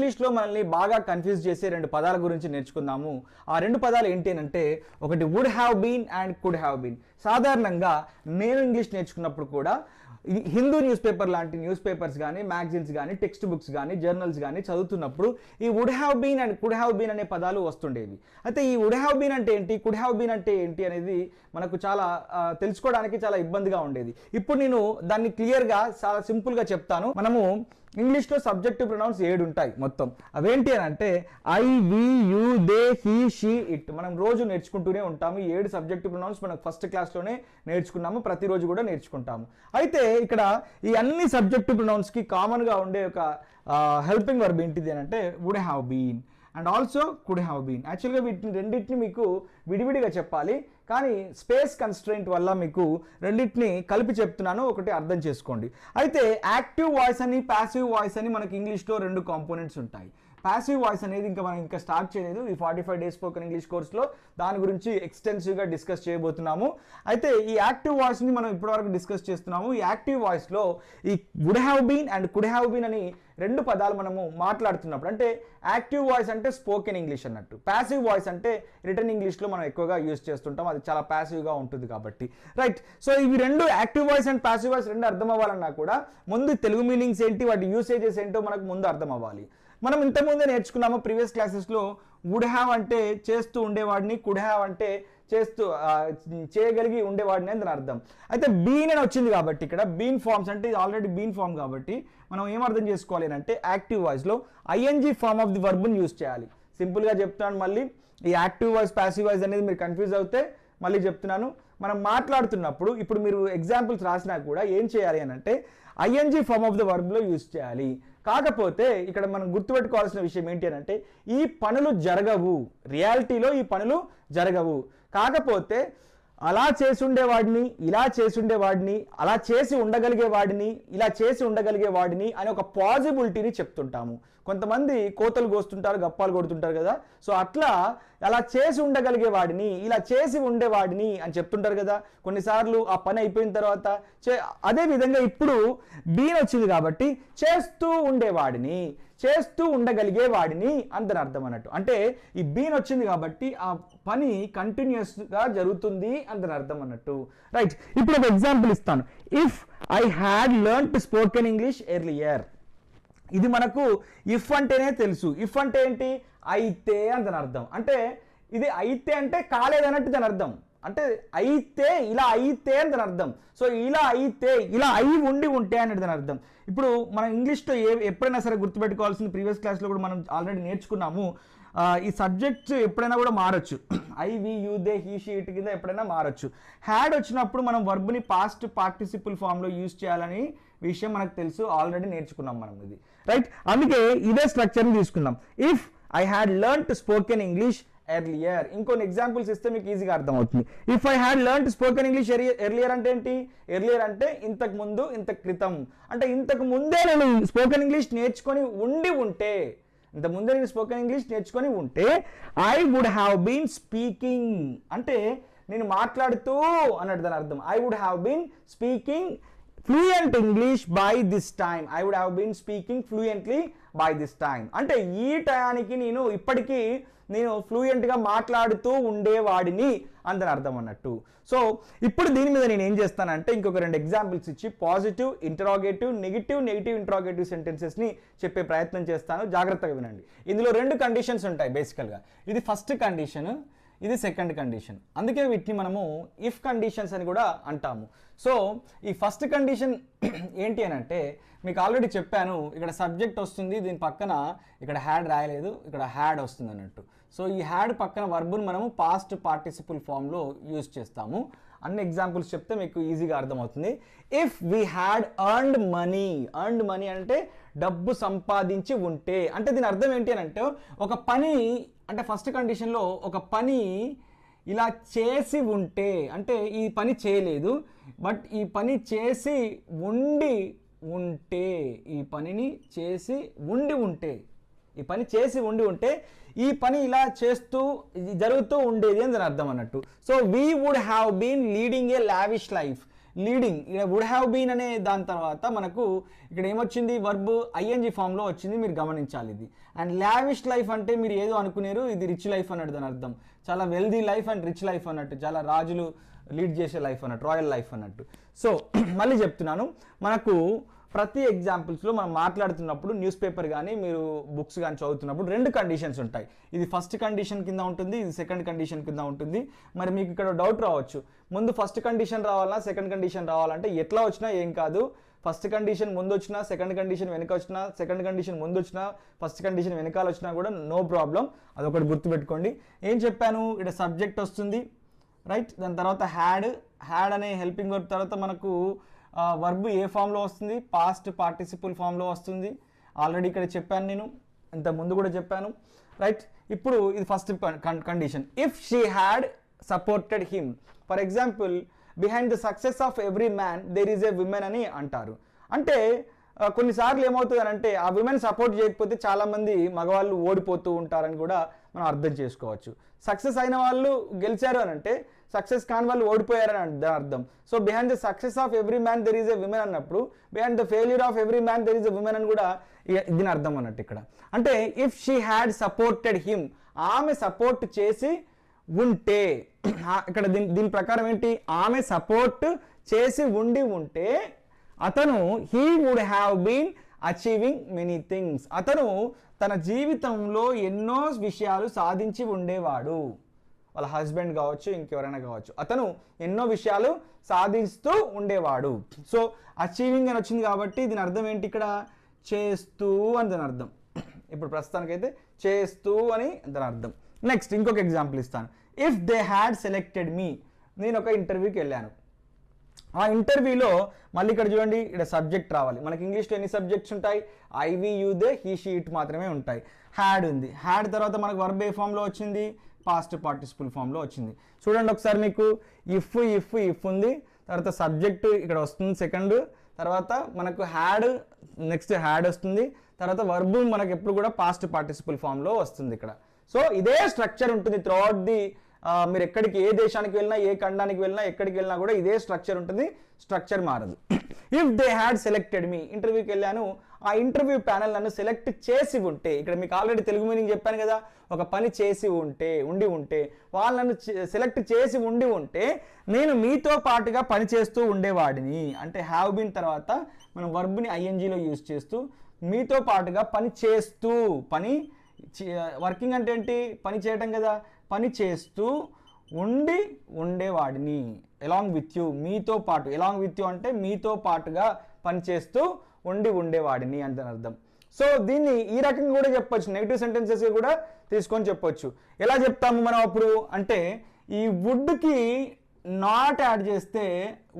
ఇంగ్లీష్లో మనల్ని బాగా కన్ఫ్యూజ్ చేసే రెండు పదాల గురించి నేర్చుకుందాము. ఆ రెండు పదాలు ఏంటి అంటే ఒకటి would have been and could have been. సాధారణంగా నేను ఇంగ్లీష్ నేర్చుకున్నప్పుడు కూడా హిందూ న్యూస్ పేపర్ లాంటి న్యూస్ పేపర్స్ కానీ మ్యాగజైన్స్ కానీ టెక్స్ట్ బుక్స్ కానీ జర్నల్స్ కానీ చదువుతున్నప్పుడు ఈ would have been and could have been అనే పదాలు వస్తుండేవి. అయితే ఈ వుడ్ హ్యావ్ బీన్ అంటే ఏంటి, కుడ్ హ్యావ్ బీన్ అంటే ఏంటి అనేది మనకు చాలా తెలుసుకోవడానికి చాలా ఇబ్బందిగా ఉండేది. ఇప్పుడు నేను దాన్ని క్లియర్గా చాలా సింపుల్గా చెప్తాను. మనము ఇంగ్లీష్లో సబ్జెక్టివ్ ప్రొనౌన్స్ 7 ఉంటాయి మొత్తం. అవేంటి అని అంటే I, we, you, they, he, she, it. మనం రోజు నేర్చుకుంటూనే ఉంటాము. 7 సబ్జెక్టివ్ ప్రొనౌన్స్ మనం ఫస్ట్ క్లాస్లోనే నేర్చుకున్నాము, ప్రతిరోజు కూడా నేర్చుకుంటాము. అయితే ఇక్కడ ఈ అన్ని సబ్జెక్టివ్ ప్రొనౌన్స్కి కామన్గా ఉండే ఒక హెల్పింగ్ వర్బ్ ఏంటిది అని అంటే would have been and also could have been. యాక్చువల్గా వీటిని రెండింటిని మీకు విడివిడిగా చెప్పాలి, కానీ స్పేస్ కన్స్ట్రెయింట్ వల్ల మీకు రెండింటిని కలిపి చెప్తున్నాను, ఒకటి అర్థం చేసుకోండి. అయితే యాక్టివ్ వాయిస్ అని ప్యాసివ్ వాయిస్ అని మనకి ఇంగ్లీష్లో 2 కాంపోనెంట్స్ ఉంటాయి. ప్యాసివ్ వాయిస్ అనేది మనం స్టార్ట్ చేయలేదు ఈ 45 డేస్ స్పోకెన్ ఇంగ్లీష్ కోర్స్లో, దాని గురించి ఎక్స్టెన్సివ్గా డిస్కస్ చేయబోతున్నాము. అయితే ఈ యాక్టివ్ వాయిస్ని మనం ఇప్పటివరకు డిస్కస్ చేస్తున్నాము. ఈ యాక్టివ్ వాయిస్లో ఈ would have been and could have been అని 2 పదాలు మనము మాట్లాడుతున్నప్పుడు, అంటే యాక్టివ్ వాయిస్ అంటే స్పోకెన్ ఇంగ్లీష్ అన్నట్టు, ప్యాసివ్ వాయిస్ అంటే రిటర్న్ ఇంగ్లీష్లో మనం ఎక్కువగా యూజ్ చేస్తుంటాం, అది చాలా ప్యాసివ్గా ఉంటుంది కాబట్టి, రైట్. సో ఇవి 2 active voice and passive voice 2 అర్థం అవ్వాలన్నా కూడా ముందు తెలుగు మీనింగ్స్ ఏంటి, వాటి యూసేజెస్ ఏంటో మనకు ముందు అర్థం అవ్వాలి. మనం ఇంతకుముందే నేర్చుకున్నాము ప్రీవియస్ క్లాసెస్లో. వుడ్ హ్యావ్ అంటే చేస్తూ ఉండేవాడిని, కుడ్ హ్యావ్ అంటే చేయగలిగి ఉండేవాడిని అని దాని అర్థం. అయితే బీన్ అని వచ్చింది కాబట్టి ఇక్కడ బీన్ ఫార్మ్స్ అంటే ఆల్రెడీ బీన్ ఫార్మ్ కాబట్టి మనం ఏం అర్థం చేసుకోవాలి అంటే యాక్టివ్ వాయిస్లో ఐఎన్జీ ఫార్మ్ ఆఫ్ ది వర్బ్ని యూజ్ చేయాలి. సింపుల్గా చెప్తాను మళ్ళీ, ఈ యాక్టివ్ వాయిస్ ప్యాసివ్ వాయిస్ అనేది మీరు కన్ఫ్యూజ్ అవుతే మళ్ళీ చెప్తున్నాను. మనం మాట్లాడుతున్నప్పుడు ఇప్పుడు మీరు ఎగ్జాంపుల్స్ రాసినా కూడా ఏం చేయాలి అని అంటే ఐఎన్జీ ఫార్మ్ ఆఫ్ ద వర్బ్లో యూజ్ చేయాలి. కాకపోతే ఇక్కడ మనం గుర్తుపెట్టుకోవాల్సిన విషయం ఏంటి అని అంటే ఈ పనులు జరగవు, రియాలిటీలో ఈ పనులు జరగవు. కాకపోతే అలా చేసి ఉండేవాడిని, ఇలా చేసి ఉండేవాడిని, అలా చేసి ఉండగలిగేవాడిని, ఇలా చేసి ఉండగలిగేవాడిని అని ఒక పాజిబిలిటీని చెప్తుంటాము. కొంతమంది కోతలు కోస్తుంటారు, గప్పాలు కొడుతుంటారు కదా, సో అట్లా అలా చేసి ఉండగలిగేవాడిని, ఇలా చేసి ఉండేవాడిని అని చెప్తుంటారు కదా కొన్నిసార్లు. ఆ పని అయిపోయిన తర్వాత అదే విధంగా ఇప్పుడు బీన్ వచ్చింది కాబట్టి చేస్తూ ఉండేవాడిని, చేస్తూ ఉండగలిగేవాడిని అని అర్థం అన్నట్టు. అంటే ఈ బీన్ వచ్చింది కాబట్టి ఆ పని కంటిన్యూస్గా జరుగుతుంది అని అర్థం అన్నట్టు, రైట్. ఇప్పుడు ఒక ఎగ్జాంపుల్ ఇస్తాను. If I had learn to spoken English earlier. ఇది మనకు ఇఫ్ అంటేనే తెలుసు. ఇఫ్ అంటే ఏంటి, అయితే అని దాని అర్థం. అంటే ఇది అయితే అంటే కాలేదన్నట్టు దాని అర్థం. అంటే అయితే, ఇలా అయితే అని దాని అర్థం. సో ఇలా అయితే, ఇలా అయి ఉండి ఉంటే అనేది దాని అర్థం. ఇప్పుడు మనం ఇంగ్లీష్లో ఎప్పుడైనా సరే గుర్తుపెట్టుకోవాల్సింది, ప్రీవియస్ క్లాస్లో కూడా మనం ఆల్రెడీ నేర్చుకున్నాము, ఈ సబ్జెక్ట్స్ ఎప్పుడైనా కూడా మారచ్చు. I, we, you, they, he, she, it కింద ఎప్పుడైనా మారచ్చు. హ్యాడ్ వచ్చినప్పుడు మనం వర్బ్ని పాస్ట్ పార్టిసిపుల్ ఫామ్లో యూజ్ చేయాలని విషయం మనకు తెలుసు, ఆల్రెడీ నేర్చుకున్నాం మనం ఇది, రైట్. అందుకే ఇదే స్ట్రక్చర్ని తీసుకుందాం. If I had learn to spoken English earlier. ఇంకొన్ని ఎగ్జాంపుల్స్ ఇస్తే మీకు ఈజీగా అర్థమవుతుంది. If I had learn to spoken English earlier అంటే ఏంటి, ఎర్లియర్ అంటే ఇంతకు ముందు, ఇంత క్రితం. అంటే ఇంతకు ముందే నేను స్పోకెన్ ఇంగ్లీష్ నేర్చుకొని ఉంటే, ఇంతకుముందే నేను స్పోకెన్ ఇంగ్లీష్ నేర్చుకొని ఉంటే I would have been speaking, అంటే నేను మాట్లాడుతూ అన్నట్టు దాని అర్థం. I would have been speaking fluent English by this time. I would have been speaking fluently by this time. అంటే ఈ టయానికి ఇప్పటికీ నేను ఫ్లూయెంట్గా మాట్లాడుతూ ఉండేవాడిని అని అర్థం అన్నట్టు. సో ఇప్పుడు దీని మీద నేను ఏం చేస్తానంటే ఇంకొక 2 ఎగ్జాంపుల్స్ ఇచ్చి పాజిటివ్ ఇంటరాగేటివ్, నెగిటివ్ ఇంటరాగేటివ్ సెంటెన్సెస్ని చెప్పే ప్రయత్నం చేస్తాను. జాగ్రత్తగా వినండి. ఇందులో 2 కండిషన్స్ ఉంటాయి బేసికల్గా. ఇది ఫస్ట్ కండిషన్, ఇది సెకండ్ కండిషన్. అందుకే వీటిని మనము ఇఫ్ కండిషన్స్ అని కూడా అంటాము. సో ఈ ఫస్ట్ కండిషన్ ఏంటి అని అంటే మీకు ఆల్రెడీ చెప్పాను, ఇక్కడ సబ్జెక్ట్ వస్తుంది, దీని పక్కన ఇక్కడ హ్యాడ్ రాయలేదు, ఇక్కడ హ్యాడ్ వస్తుంది అన్నట్టు. సో ఈ హ్యాడ్ పక్కన వర్బును మనము పాస్ట్ పార్టిసిపుల్ ఫామ్లో యూజ్ చేస్తాము. అన్ని ఎగ్జాంపుల్స్ చెప్తే మీకు ఈజీగా అర్థమవుతుంది. If we had earned money అంటే డబ్బు సంపాదించి ఉంటే. అంటే దీని అర్థం ఏంటి అని అంటే ఒక పని, అంటే ఫస్ట్ కండిషన్లో ఒక పని ఇలా చేసి ఉంటే, అంటే ఈ పని చేయలేదు బట్ ఈ పని చేసి ఉండి ఉంటే, ఈ పనిని చేసి ఉండి ఉంటే, ఈ పని చేసి ఉండి ఉంటే ఈ పని ఇలా చేస్తూ జరుగుతూ ఉండేది అని దాని అర్థం అన్నట్టు. So we would have been leading a lavish life. Leading, ఇక్కడ వుడ్ హ్యావ్ బీన్ అనే దాని తర్వాత మనకు ఇక్కడ ఏమొచ్చింది, వర్బ్ ఐఎన్జీ ఫామ్లో వచ్చింది, మీరు గమనించాలి ఇది. అండ్ లావిష్ లైఫ్ అంటే మీరు ఏదో అనుకునేరు, ఇది రిచ్ లైఫ్ అన్నట్టు దాని అర్థం. చాలా wealthy life and rich life అన్నట్టు, చాలా రాజులు లీడ్ చేసే లైఫ్ అన్నట్టు, రాయల్ లైఫ్ అన్నట్టు. సో మళ్ళీ చెప్తున్నాను, మనకు ప్రతి ఎగ్జాంపుల్స్లో మనం మాట్లాడుతున్నప్పుడు న్యూస్ పేపర్ కానీ మీరు బుక్స్ కానీ చదువుతున్నప్పుడు 2 కండిషన్స్ ఉంటాయి. ఇది ఫస్ట్ కండిషన్ కింద ఉంటుంది, ఇది సెకండ్ కండిషన్ కింద ఉంటుంది. మరి మీకు ఇక్కడ డౌట్ రావచ్చు, ముందు ఫస్ట్ కండిషన్ రావాలా సెకండ్ కండిషన్ రావాలంటే ఎట్లా వచ్చినా ఏం కాదు. ఫస్ట్ కండిషన్ ముందు వచ్చినా, సెకండ్ కండిషన్ వెనక వచ్చినా, సెకండ్ కండిషన్ ముందు వచ్చినా, ఫస్ట్ కండిషన్ వెనకాల వచ్చినా కూడా నో ప్రాబ్లం. అదొకటి గుర్తుపెట్టుకోండి. ఏం చెప్పాను, ఇక్కడ సబ్జెక్ట్ వస్తుంది, రైట్. దాని తర్వాత హ్యాడ్ అనే హెల్పింగ్ వర్బ్ తర్వాత మనకు వర్బ్ ఏ ఫామ్లో వస్తుంది, పాస్ట్ పార్టిసిపుల్ ఫామ్లో వస్తుంది. ఆల్రెడీ ఇక్కడ చెప్పాను, నేను ఇంత ముందు కూడా చెప్పాను, రైట్. ఇప్పుడు ఇది first condition, if she had supported him. For example, behind the success of every man there is a women అని అంటారు. అంటే కొన్నిసార్లు ఏమవుతుంది అని అంటే ఆ విమెన్ సపోర్ట్ చేయకపోతే చాలామంది మగవాళ్ళు ఓడిపోతూ ఉంటారని కూడా మనం అర్థం చేసుకోవచ్చు. సక్సెస్ అయిన వాళ్ళు గెలిచారు అని అంటే సక్సెస్ కాని వాళ్ళు ఓడిపోయారని దాని అర్థం. So behind the success of every man there is a women అన్నప్పుడు behind the failure of every man there is a women అని కూడా దీని అర్థం అన్నట్టు ఇక్కడ. అంటే if she had supported him, ఆమె సపోర్ట్ చేసి ఉంటే, ఇక్కడ దీని ప్రకారం ఏంటి, ఆమె సపోర్ట్ చేసి ఉంటే అతను he would have been achieving many things, అతను తన జీవితంలో ఎన్నో విషయాలు సాధించి ఉండేవాడు. వాళ్ళ హస్బెండ్ కావచ్చు, ఇంకెవరైనా కావచ్చు, అతను ఎన్నో విషయాలు సాధిస్తూ ఉండేవాడు. సో అచీవింగ్ అని వచ్చింది కాబట్టి దీని అర్థం ఏంటి, ఇక్కడ చేస్తూ అని దాని అర్థం. ఇప్పుడు ప్రస్తుతానికైతే చేస్తూ అని దాని అర్థం. నెక్స్ట్ ఇంకొక ఎగ్జాంపుల్ ఇస్తాను. ఇఫ్ దే హ్యాడ్ సెలెక్టెడ్ మీ, నేను ఒక ఇంటర్వ్యూకి వెళ్ళాను. ఆ ఇంటర్వ్యూలో మళ్ళీ ఇక్కడ చూడండి, ఇక్కడ సబ్జెక్ట్ రావాలి. మనకి ఇంగ్లీష్లో ఎన్ని సబ్జెక్ట్స్ ఉంటాయి, IV, you, they, he, she, it మాత్రమే ఉంటాయి. హ్యాడ్ ఉంది, హ్యాడ్ తర్వాత మనకు వర్బ్ ఏ ఫామ్లో వచ్చింది, పాస్ట్ పార్టిసిపుల్ ఫామ్లో వచ్చింది. చూడండి ఒకసారి, మీకు ఇఫ్ ఉంది, తర్వాత సబ్జెక్ట్ ఇక్కడ వస్తుంది సెకండ్, తర్వాత మనకు నెక్స్ట్ హ్యాడ్ వస్తుంది, తర్వాత వర్బ్ మనకు ఎప్పుడు కూడా పాస్ట్ పార్టిసిపుల్ ఫామ్లో వస్తుంది ఇక్కడ. సో ఇదే స్ట్రక్చర్ ఉంటుంది త్రూఅవుట్ ది, మీరు ఎక్కడికి ఏ దేశానికి వెళ్ళినా, ఏ ఖండానికి వెళ్ళినా, ఎక్కడికి వెళ్ళినా కూడా ఇదే స్ట్రక్చర్ ఉంటుంది, స్ట్రక్చర్ మారదు. ఇఫ్ దే హ్యాడ్ సెలెక్టెడ్ మీ, ఇంటర్వ్యూకి వెళ్ళాను, ఆ ఇంటర్వ్యూ ప్యానెల్ నన్ను సెలెక్ట్ చేసి ఉంటే, ఇక్కడ మీకు ఆల్రెడీ తెలుగు మీనింగ్ చెప్పాను కదా, ఒక పని చేసి ఉంటే వాళ్ళు నన్ను సెలెక్ట్ చేసి ఉంటే నేను మీతో పాటుగా పని చేస్తూ ఉండేవాడిని. అంటే హ్యావ్ బీన్ తర్వాత మనం వర్బ్ని ఐఎన్జీలో యూజ్ చేస్తూ మీతో పాటుగా పని చేస్తూ, వర్కింగ్ అంటే ఏంటి, పని చేయటం కదా, పని చేస్తూ ఉండేవాడిని. ఎలాంగ్ విత్ యూ, మీతో పాటు, ఎలాంగ్ విత్ యూ అంటే మీతో పాటుగా పని చేస్తూ ఉండేవాడిని అని అర్థం. సో దీన్ని ఈ రకంగా కూడా చెప్పొచ్చు, నెగిటివ్ సెంటెన్సెస్ కూడా తీసుకొని చెప్పొచ్చు. ఎలా చెప్తాము మనం అప్పుడు అంటే, ఈ వుడ్కి నాట్ యాడ్ చేస్తే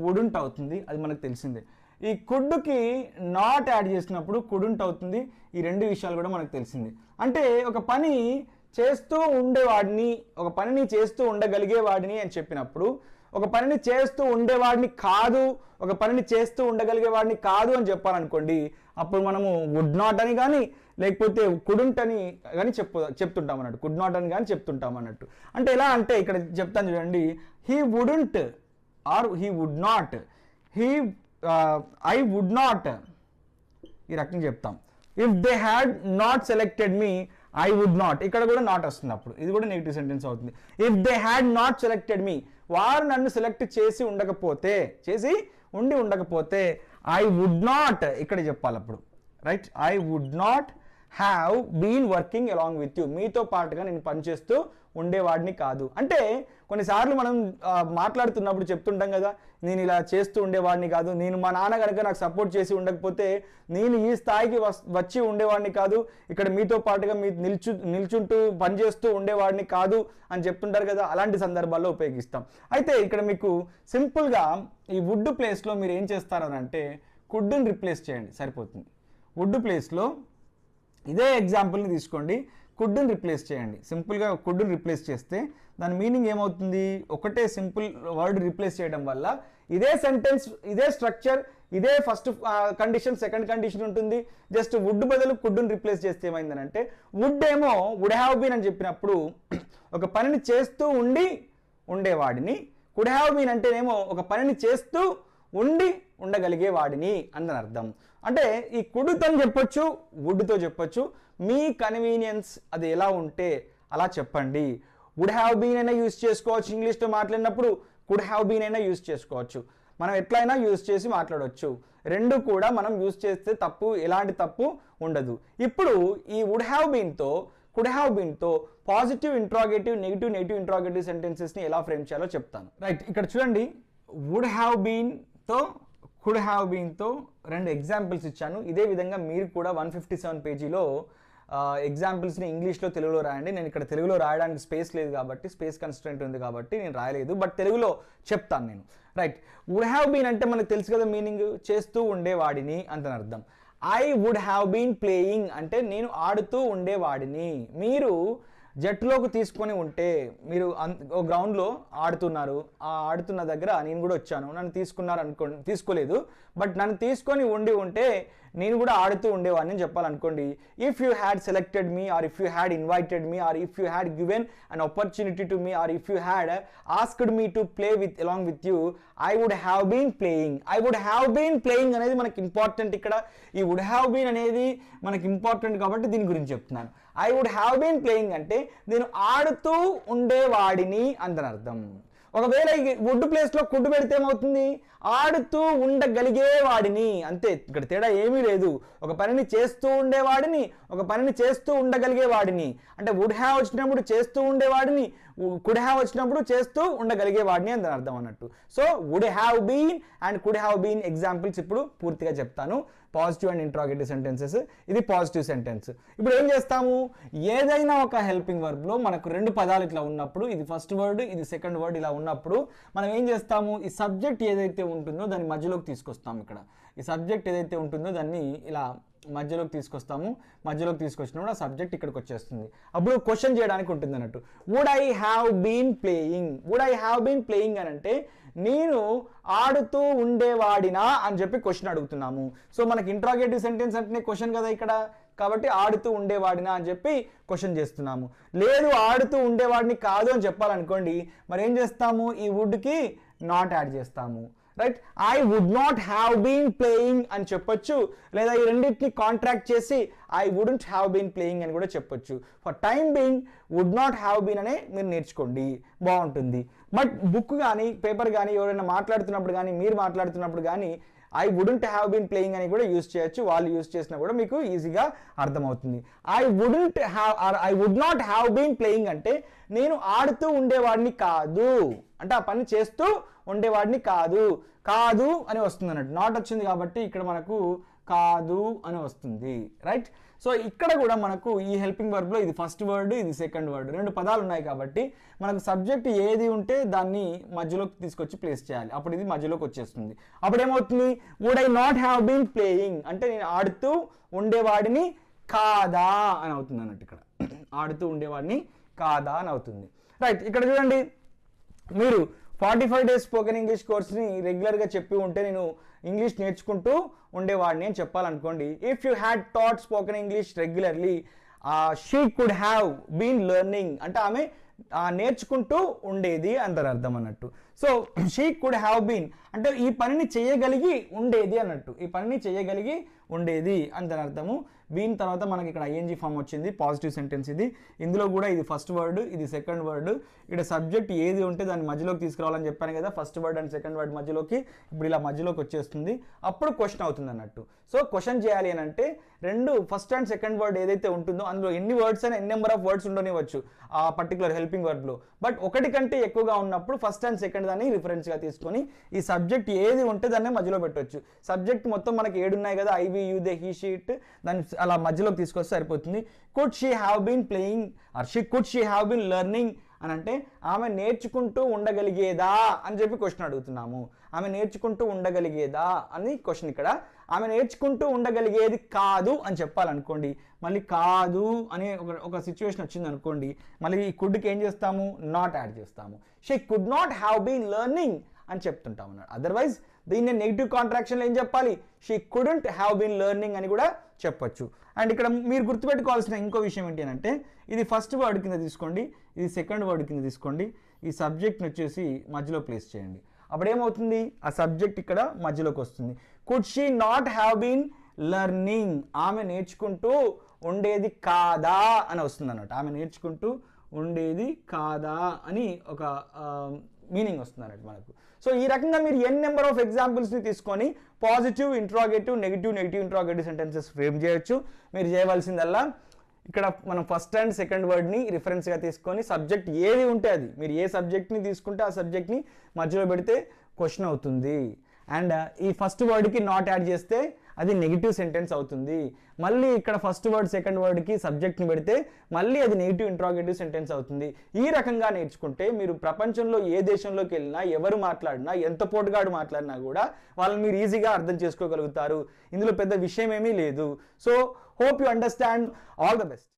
వుడుంట్ అవుతుంది, అది మనకు తెలిసిందే. ఈ కుడ్కి నాట్ యాడ్ చేసినప్పుడు కుడుంట్ అవుతుంది, ఈ 2 విషయాలు కూడా మనకు తెలిసింది. అంటే ఒక పని చేస్తూ ఉండేవాడిని, ఒక పనిని చేస్తూ ఉండగలిగేవాడిని అని చెప్పినప్పుడు, ఒక పనిని చేస్తూ ఉండేవాడిని కాదు, ఒక పనిని చేస్తూ ఉండగలిగేవాడిని కాదు అని చెప్పాలనుకోండి, అప్పుడు మనము వుడ్ నాట్ అని కానీ లేకపోతే కుడుంట్ అని కానీ చెప్తుంటాం అన్నట్టు, కుడ్ నాట్ అని కానీ చెప్తుంటాం అన్నట్టు. అంటే ఎలా అంటే ఇక్కడ చెప్తాను చూడండి, he wouldn't or he would not, I would not, ఈ రకంగా చెప్తాం. If they had not selected me I would not, ఇక్కడ కూడా నాట్ వస్తుంది, అప్పుడు ఇది కూడా నెగిటివ్ సెంటెన్స్ అవుతుంది. If they had not selected me, వారు నన్ను సెలెక్ట్ చేసి ఉండకపోతే ఐ వుడ్ నాట్ ఇక్కడ చెప్పాలి అప్పుడు, right. I would not have been working along with you, మీతో పాటుగా నేను పనిచేస్తూ ఉండేవాడిని కాదు. అంటే కొన్నిసార్లు మనం మాట్లాడుతున్నప్పుడు చెప్తుంటాం కదా, నేను ఇలా చేస్తూ ఉండేవాడిని కాదు, నేను మా నాన్న కనుక నాకు సపోర్ట్ చేసి ఉండకపోతే నేను ఈ స్థాయికి వచ్చి ఉండేవాడిని కాదు, ఇక్కడ మీతో పాటుగా నిల్చుంటూ పనిచేస్తూ ఉండేవాడిని కాదు అని చెప్తుంటారు కదా, అలాంటి సందర్భాల్లో ఉపయోగిస్తాం. అయితే ఇక్కడ మీకు సింపుల్గా ఈ వుడ్ ప్లేస్లో మీరు ఏం చేస్తారు అంటే, కుడ్ని రిప్లేస్ చేయండి సరిపోతుంది. వుడ్ ప్లేస్లో ఇదే ఎగ్జాంపుల్ని తీసుకోండి, కుడ్ని రిప్లేస్ చేయండి. సింపుల్గా కుడ్ని రిప్లేస్ చేస్తే దాని మీనింగ్ ఏమవుతుంది, ఒకటే సింపుల్ వర్డ్ రిప్లేస్ చేయడం వల్ల ఇదే సెంటెన్స్, ఇదే స్ట్రక్చర్, ఇదే ఫస్ట్ కండిషన్, సెకండ్ కండిషన్ ఉంటుంది. జస్ట్ వుడ్ బదులు కుడ్ని రిప్లేస్ చేస్తే ఏమైందనంటే, వుడ్ ఏమో వుడ్ హ్యావ్ బీన్ అని చెప్పినప్పుడు ఒక పనిని చేస్తూ ఉండేవాడిని, కుడ్ హ్యావ్ బీన్ అంటేనేమో ఒక పనిని చేస్తూ ఉండగలిగే వాడిని అని అర్థం. అంటే ఈ కుడ్తో చెప్పొచ్చు, వుడ్తో చెప్పొచ్చు, మీ కన్వీనియన్స్ అది ఎలా ఉంటే అలా చెప్పండి. వుడ్ హ్యావ్ బీన్ అయినా యూజ్ చేసుకోవచ్చు, ఇంగ్లీష్లో మాట్లాడినప్పుడు కుడ్ హ్యావ్ బీన్ అయినా యూజ్ చేసుకోవచ్చు, మనం ఎట్లయినా యూజ్ చేసి మాట్లాడవచ్చు. రెండు కూడా మనం యూజ్ చేస్తే ఎలాంటి తప్పు ఉండదు. ఇప్పుడు ఈ వుడ్ హ్యావ్ బీన్తో కుడ్ హ్యావ్ బీన్తో పాజిటివ్ ఇంట్రాగేటివ్, నెగిటివ్ ఇంట్రాగేటివ్ సెంటెన్సెస్ని ఎలా ఫ్రేమ్ చేయాలో చెప్తాను. రైట్, ఇక్కడ చూడండి, వుడ్ హ్యావ్ బీన్తో కుడ్ హ్యావ్ బీన్తో 2 ఎగ్జాంపుల్స్ ఇచ్చాను. ఇదే విధంగా మీరు కూడా 157 పేజీలో ఎగ్జాంపుల్స్ని ఇంగ్లీష్లో తెలుగులో రాయండి. నేను ఇక్కడ తెలుగులో రాయడానికి స్పేస్ లేదు కాబట్టి, స్పేస్ కన్స్ట్రెంట్ ఉంది కాబట్టి నేను రాయలేదు, బట్ తెలుగులో చెప్తాను నేను. రైట్, వుడ్ హ్యావ్ బీన్ అంటే మనకు తెలుసు కదా మీనింగ్, చేస్తూ ఉండేవాడిని అంతని అర్థం. I would have been playing అంటే నేను ఆడుతూ ఉండేవాడిని. మీరు జట్టులోకి తీసుకొని ఉంటే, మీరు గ్రౌండ్లో ఆడుతున్నారు, ఆ ఆడుతున్న దగ్గర నేను కూడా వచ్చాను, నన్ను తీసుకున్నారు తీసుకోలేదు, బట్ నన్ను తీసుకొని ఉంటే నేను కూడా ఆడుతూ ఉండేవాడిని చెప్పాలనుకోండి. If you had selected me, or if you had invited me, or if you had given an opportunity to me, or if you had asked me to play along with you, I would have been playing. I would have been playing అనేది మనకి important. ఇక్కడ ఈ would have been అనేది మనకి important కాబట్టి దీని గురించి చెప్తున్నాను. I would have been playing అంటే నేను ఆడుతూ ఉండేవాడిని అందని అర్థం. ఒకవేళ ఈ వుడ్ ప్లేస్లో కుడ్ పెడితే ఏమవుతుంది, ఆడుతూ ఉండగలిగేవాడిని, అంతే. ఇక్కడ తేడా ఏమీ లేదు. ఒక పనిని చేస్తూ ఉండేవాడిని, ఒక పనిని చేస్తూ ఉండగలిగేవాడిని. అంటే వుడ్ హ్యావ్ వచ్చినప్పుడు చేస్తూ ఉండేవాడిని, కుడ్ హ్యావ్ వచ్చినప్పుడు చేస్తూ ఉండగలిగేవాడిని అని అర్థం అన్నట్టు. So would have been and could have been examples ఇప్పుడు పూర్తిగా చెప్తాను. పాజిటివ్ అండ్ ఇంట్రాగేటివ్ సెంటెన్సెస్, ఇది పాజిటివ్ సెంటెన్స్. ఇప్పుడు ఏం చేస్తాము, ఏదైనా ఒక హెల్పింగ్ వర్బ్లో మనకు 2 పదాలు ఇట్లా ఉన్నప్పుడు, ఇది ఫస్ట్ వర్డ్, ఇది సెకండ్ వర్డ్ ఇలా ఉన్నప్పుడు మనం ఏం చేస్తాము, ఈ సబ్జెక్ట్ ఏదైతే ఉంటుందో దాన్ని మధ్యలోకి తీసుకొస్తాము. ఇక్కడ ఈ సబ్జెక్ట్ ఏదైతే ఉంటుందో దాన్ని ఇలా మధ్యలోకి తీసుకొస్తాము. మధ్యలోకి తీసుకొచ్చినప్పుడు ఆ సబ్జెక్ట్ ఇక్కడికి వచ్చేస్తుంది. అప్పుడు క్వశ్చన్ చేయడానికి ఉంటుంది అన్నట్టు. Would I have been playing, would I have been playing అని అంటే నేను ఆడుతూ ఉండేవాడినా అని చెప్పి క్వశ్చన్ అడుగుతున్నాము. సో మనకి ఇంట్రాగేటివ్ సెంటెన్స్ అంటే క్వశ్చన్ కదా ఇక్కడ, కాబట్టి ఆడుతూ ఉండేవాడినా అని చెప్పి క్వశ్చన్ చేస్తున్నాము. లేదు ఆడుతూ ఉండేవాడిని కాదు అని చెప్పాలనుకోండి, మరి ఏం చేస్తాము, ఈ వుడ్కి నాట్ యాడ్ చేస్తాము. Right, I would not have been playing అని చెప్పొచ్చు, లేదా ఈ రెండింటిని కాంట్రాక్ట్ చేసి I wouldn't have been playing అని కూడా చెప్పొచ్చు. For time being would not have been అనే మీరు నేర్చుకోండి, బాగుంటుంది. బట్ బుక్ కానీ పేపర్ కానీ ఎవరైనా మాట్లాడుతున్నప్పుడు కానీ మీరు మాట్లాడుతున్నప్పుడు కానీ I wouldn't have been playing అని కూడా యూజ్ చేయొచ్చు. వాళ్ళు యూజ్ చేసినా కూడా మీకు ఈజీగా అర్థమవుతుంది. I would not have been playing అంటే నేను ఆడుతూ ఉండేవాడిని కాదు, అంటే ఆ పని చేస్తూ ఉండేవాడిని కాదు అని వస్తుంది అన్నట్టు. నాట్ వచ్చింది కాబట్టి ఇక్కడ మనకు కాదు అని వస్తుంది. రైట్, సో ఇక్కడ కూడా మనకు ఈ హెల్పింగ్ వర్బ్లో ఇది ఫస్ట్ వర్డ్, ఇది సెకండ్ వర్డ్, 2 పదాలు ఉన్నాయి కాబట్టి మనకు సబ్జెక్ట్ ఏది ఉంటే దాన్ని మధ్యలోకి తీసుకొచ్చి ప్లేస్ చేయాలి. అప్పుడు ఇది మధ్యలోకి వచ్చేస్తుంది. అప్పుడు ఏమవుతుంది, would I not have been playing అంటే నేను ఆడుతూ ఉండేవాడిని కాదా అని అవుతుంది అన్నట్టు. ఇక్కడ ఆడుతూ ఉండేవాడిని కాదా అని అవుతుంది. రైట్, ఇక్కడ చూడండి, మీరు 45 డేస్ స్పోకెన్ ఇంగ్లీష్ కోర్స్ని రెగ్యులర్గా చెప్పి ఉంటే నేను ఇంగ్లీష్ నేర్చుకుంటూ ఉండేవాడిని అని చెప్పాలనుకోండి. If you had taught spoken English regularly she could have been learning అంటే ఆమె నేర్చుకుంటూ ఉండేది అంటారు అర్థం అన్నట్టు. So she could have been అంటే ఈ పనిని చేయగలిగి ఉండేది అన్నట్టు, ఈ పనిని చేయగలిగి ఉండేది అని దాని అర్థము. బీన్ తర్వాత మనకి ఇక్కడ ఐఎన్జీ ఫామ్ వచ్చింది, పాజిటివ్ సెంటెన్స్ ఇది. ఇందులో కూడా ఇది ఫస్ట్ వర్డ్, ఇది సెకండ్ వర్డ్. ఇక్కడ సబ్జెక్ట్ ఏది ఉంటే దాన్ని మధ్యలోకి తీసుకురావాలని చెప్పాను కదా, first word and second word మధ్యలోకి. ఇప్పుడు ఇలా మధ్యలోకి వచ్చేస్తుంది, అప్పుడు క్వశ్చన్ అవుతుంది అన్నట్టు. సో క్వశ్చన్ చేయాలి అని అంటే ఫస్ట్ అండ్ సెకండ్ వర్డ్ ఏదైతే ఉంటుందో అందులో ఎన్ని వర్డ్స్ అయినా ఎన్ని నెంబర్ ఆఫ్ వర్డ్స్ ఉండనివ్వచ్చు ఆ పర్టికులర్ హెల్పింగ్ వర్బ్లో. బట్ ఒకటి కంటే ఎక్కువగా ఉన్నప్పుడు ఫస్ట్ అండ్ సెకండ్ దాన్ని రిఫరెన్స్గా తీసుకొని ఈ సబ్జెక్ట్ ఏది ఉంటే దాన్ని మధ్యలో పెట్టవచ్చు. సబ్జెక్ట్ మొత్తం మనకి 7 ఉన్నాయి కదా, I we you they he she it, దాన్ని అలా మధ్యలోకి తీసుకొస్తే సరిపోతుంది. Could she have been playing or could she have been learning అని అంటే ఆమె నేర్చుకుంటూ ఉండగలిగేదా అని చెప్పి క్వశ్చన్ అడుగుతున్నాము. ఆమె నేర్చుకుంటూ ఉండగలిగేదా అని క్వశ్చన్. ఇక్కడ ఆమె నేర్చుకుంటూ ఉండగలిగేది కాదు అని చెప్పాలనుకోండి, మళ్ళీ కాదు అనే ఒక సిచ్యువేషన్ వచ్చింది అనుకోండి, మళ్ళీ ఈ కుడ్కి ఏం చేస్తాము, నాట్ యాడ్ చేస్తాము. She could not have been learning అని చెప్తుంటాం అన్నాడు. అదర్వైజ్ దీన్ని నెగిటివ్ కాంట్రాక్షన్లో ఏం చెప్పాలి, she couldn't have been learning అని కూడా చెప్పొచ్చు. అండ్ ఇక్కడ మీరు గుర్తుపెట్టుకోవాల్సిన ఇంకో విషయం ఏంటి అంటే ఇది ఫస్ట్ వర్డ్ కింద తీసుకోండి, ఇది సెకండ్ వర్డ్ కింద తీసుకోండి, ఈ సబ్జెక్ట్ని వచ్చేసి మధ్యలో ప్లేస్ చేయండి. అప్పుడు ఏమవుతుంది, ఆ సబ్జెక్ట్ ఇక్కడ మధ్యలోకి వస్తుంది. Could she not have been learning, ఆమె నేర్చుకుంటూ ఉండేది కాదా అని వస్తుంది అన్నట్టు. ఆమె నేర్చుకుంటూ ఉండేది కాదా అని ఒక మీనింగ్ వస్తుంది అన్నట్టు మనకు. సో ఈ రకంగా మీరు ఎన్ నెంబర్ ఆఫ్ ఎగ్జాంపుల్స్ని తీసుకొని positive, interrogative, negative interrogative sentences frame చేయొచ్చు. మీరు చేయవలసిందల్లా ఇక్కడ మనం ఫస్ట్ అండ్ సెకండ్ వర్డ్ని రిఫరెన్స్గా తీసుకొని సబ్జెక్ట్ ఏది ఉంటే అది, మీరు ఏ సబ్జెక్ట్ని తీసుకుంటే ఆ సబ్జెక్ట్ని మధ్యలో పెడితే క్వశ్చన్ అవుతుంది. అండ్ ఈ ఫస్ట్ వర్డ్కి నాట్ యాడ్ చేస్తే అది నెగిటివ్ సెంటెన్స్ అవుతుంది. మళ్ళీ ఇక్కడ ఫస్ట్ వర్డ్ సెకండ్ వర్డ్కి సబ్జెక్ట్ని పెడితే మళ్ళీ అది నెగిటివ్ ఇంట్రాగేటివ్ సెంటెన్స్ అవుతుంది. ఈ రకంగా నేర్చుకుంటే మీరు ప్రపంచంలో ఏ దేశంలోకి వెళ్ళినా, ఎవరు మాట్లాడినా, ఎంత పోటుగాడు మాట్లాడినా కూడా వాళ్ళని మీరు ఈజీగా అర్థం చేసుకోగలుగుతారు. ఇందులో పెద్ద విషయం ఏమీ లేదు. So hope you understand. All the best.